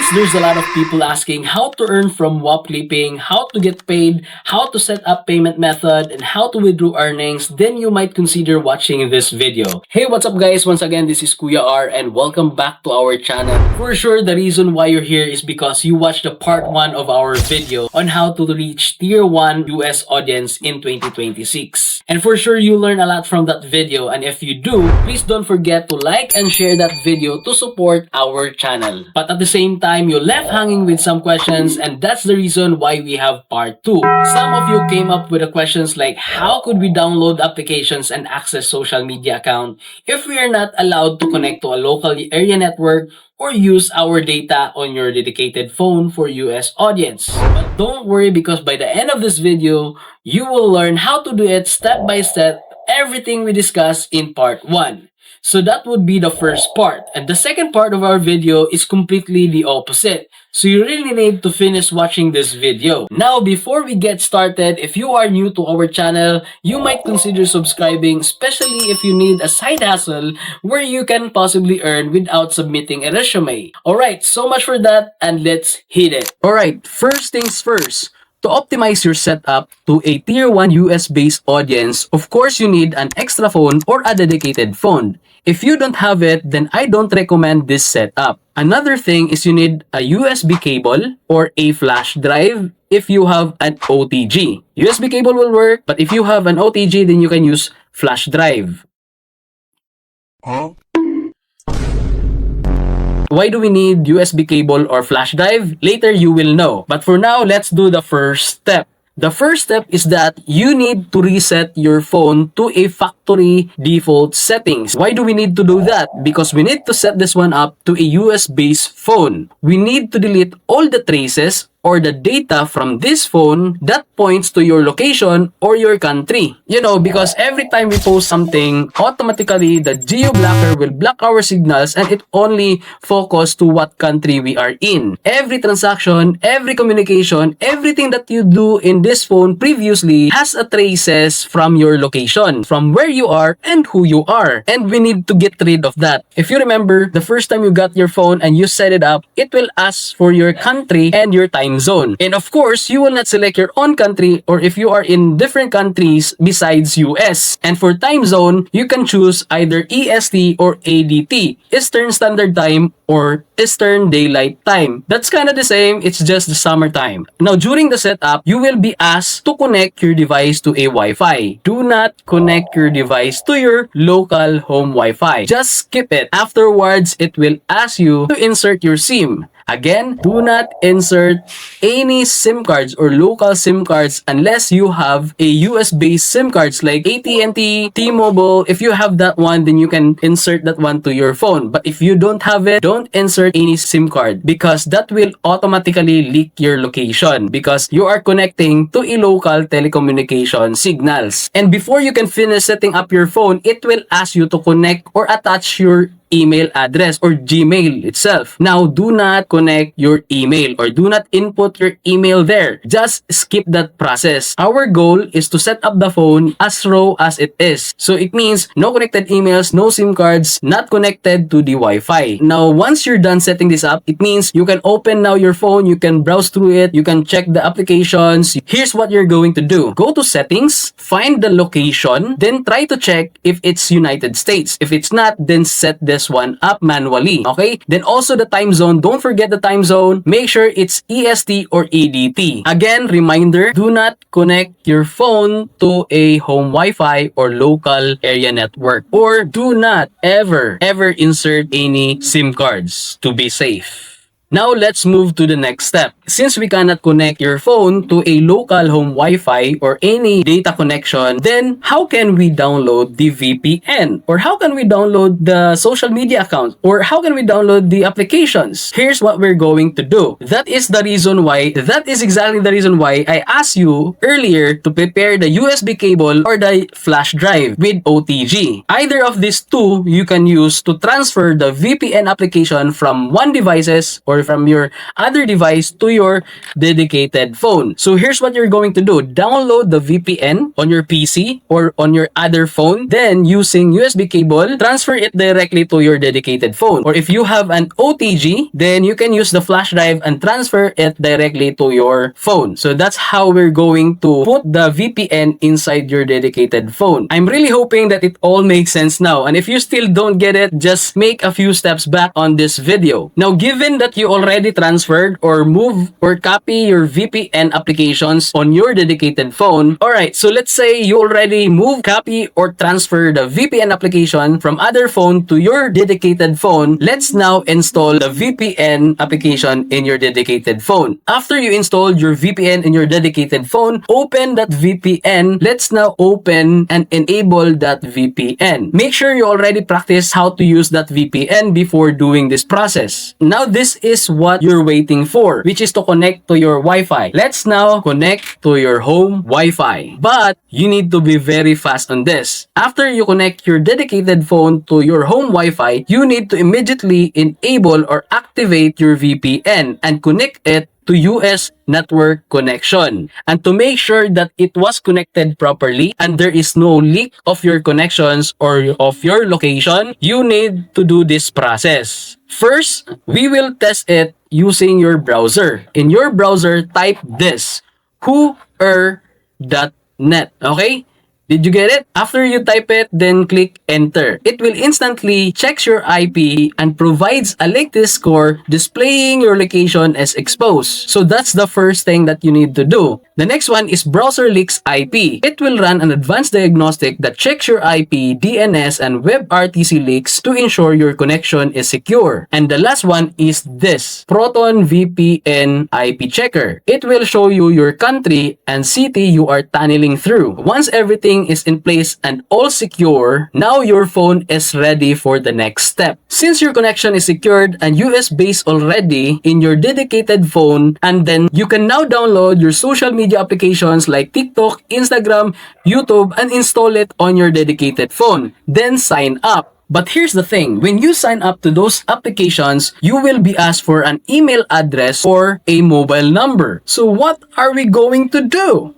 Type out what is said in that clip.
Since there's a lot of people asking how to earn from Whop clipping, how to get paid, how to set up payment method, and how to withdraw earnings, then you might consider watching this video. Hey, what's up guys? Once again, this is Kuya R and welcome back to our channel. For sure, the reason why you're here is because you watched the part 1 of our video on how to reach Tier 1 US audience in 2026. And for sure, you learn a lot from that video, and if you do, please don't forget to like and share that video to support our channel. But at the same time, you left hanging with some questions, and that's the reason why we have part 2. Some of you came up with the questions like, how could we download applications and access social media account if we are not allowed to connect to a local area network or use our data on your dedicated phone for US audience? But don't worry, because by the end of this video, you will learn how to do it step by step, everything we discussed in part 1. So that would be the first part. And the second part of our video is completely the opposite. So you really need to finish watching this video. Now, before we get started, if you are new to our channel, you might consider subscribing, especially if you need a side hustle where you can possibly earn without submitting a resume. Alright, so much for that, and let's hit it. Alright, first things first. To optimize your setup to a Tier 1 US-based audience, of course you need an extra phone or a dedicated phone. If you don't have it, then I don't recommend this setup. Another thing is you need a USB cable or a flash drive if you have an OTG. USB cable will work, but if you have an OTG, then you can use flash drive. Why do we need USB cable or flash drive? Later you will know. But for now, let's do the first step. The first step is that you need to reset your phone to a factory default settings. Why do we need to do that? Because we need to set this one up to a US-based phone. We need to delete all the traces or the data from this phone that points to your location or your country. You know, because every time we post something, automatically the geo-blocker will block our signals and it only focus to what country we are in. Every transaction, every communication, everything that you do in this phone previously has a traces from your location, from where you are and who you are. And we need to get rid of that. If you remember, the first time you got your phone and you set it up, it will ask for your country and your time zone. And of course, you will not select your own country or if you are in different countries besides US. And for time zone, you can choose either EST or ADT, Eastern Standard Time or Eastern Daylight Time. That's kind of the same, it's just the summertime. Now, during the setup, you will be asked to connect your device to a Wi-Fi. Do not connect your device to your local home Wi-Fi. Just skip it. Afterwards, it will ask you to insert your SIM. Again, do not insert any SIM cards or local SIM cards unless you have a US-based SIM cards like AT&T, T-Mobile. If you have that one, then you can insert that one to your phone. But if you don't have it, don't insert any SIM card because that will automatically leak your location because you are connecting to a local telecommunication signals. And before you can finish setting up your phone, it will ask you to connect or attach your email address or Gmail itself. Now, do not connect your email or do not input your email there. Just skip that process. Our goal is to set up the phone as raw as it is. So it means no connected emails, no SIM cards, not connected to the Wi-Fi. Now, once you're done setting this up, it means you can open now your phone, you can browse through it, you can check the applications. Here's what you're going to do. Go to settings, find the location, then try to check if it's United States. If it's not, then set this one up manually. Okay? Then also the time zone. Don't forget the time zone. Make sure it's EST or EDT. Again, reminder, do not connect your phone to a home Wi-Fi or local area network. Or do not ever insert any SIM cards to be safe. Now, let's move to the next step. Since we cannot connect your phone to a local home Wi-Fi or any data connection, then how can we download the VPN? Or how can we download the social media account? Or how can we download the applications? Here's what we're going to do. That is exactly the reason why I asked you earlier to prepare the USB cable or the flash drive with OTG. Either of these two you can use to transfer the VPN application from one devices or from your other device to your dedicated phone. So here's what you're going to do. Download the VPN on your PC or on your other phone. Then using USB cable, transfer it directly to your dedicated phone. Or if you have an OTG, then you can use the flash drive and transfer it directly to your phone. So that's how we're going to put the VPN inside your dedicated phone. I'm really hoping that it all makes sense now. And if you still don't get it, just make a few steps back on this video. Now, given that you already transferred or move or copy your VPN applications on your dedicated phone, alright, so let's say you already move, copy, or transfer the VPN application from other phone to your dedicated phone. Let's now install the VPN application in your dedicated phone. After you installed your VPN in your dedicated phone, open that VPN. Let's now open and enable that VPN. Make sure you already practice how to use that VPN before doing this process. Now, this is what you're waiting for, which is to connect to your Wi-Fi. Let's now connect to your home Wi-Fi. But you need to be very fast on this. After you connect your dedicated phone to your home Wi-Fi, you need to immediately enable or activate your VPN and connect it to US network connection. And to make sure that it was connected properly and there is no leak of your connections or of your location, you need to do this process. First, we will test it using your browser. In your browser, type this, whoer.net. Okay? Did you get it? After you type it, then click enter. It will instantly check your IP and provides a latest score displaying your location as exposed. So that's the first thing that you need to do. The next one is browser leaks IP. It will run an advanced diagnostic that checks your IP, DNS, and WebRTC leaks to ensure your connection is secure. And the last one is this, Proton VPN IP checker. It will show you your country and city you are tunneling through. Once everything is in place and all secure, now your phone is ready for the next step. Since your connection is secured and US-based already in your dedicated phone, and then you can now download your social media applications like TikTok, Instagram, YouTube, and install it on your dedicated phone. Then sign up. But here's the thing, when you sign up to those applications, you will be asked for an email address or a mobile number. So what are we going to do?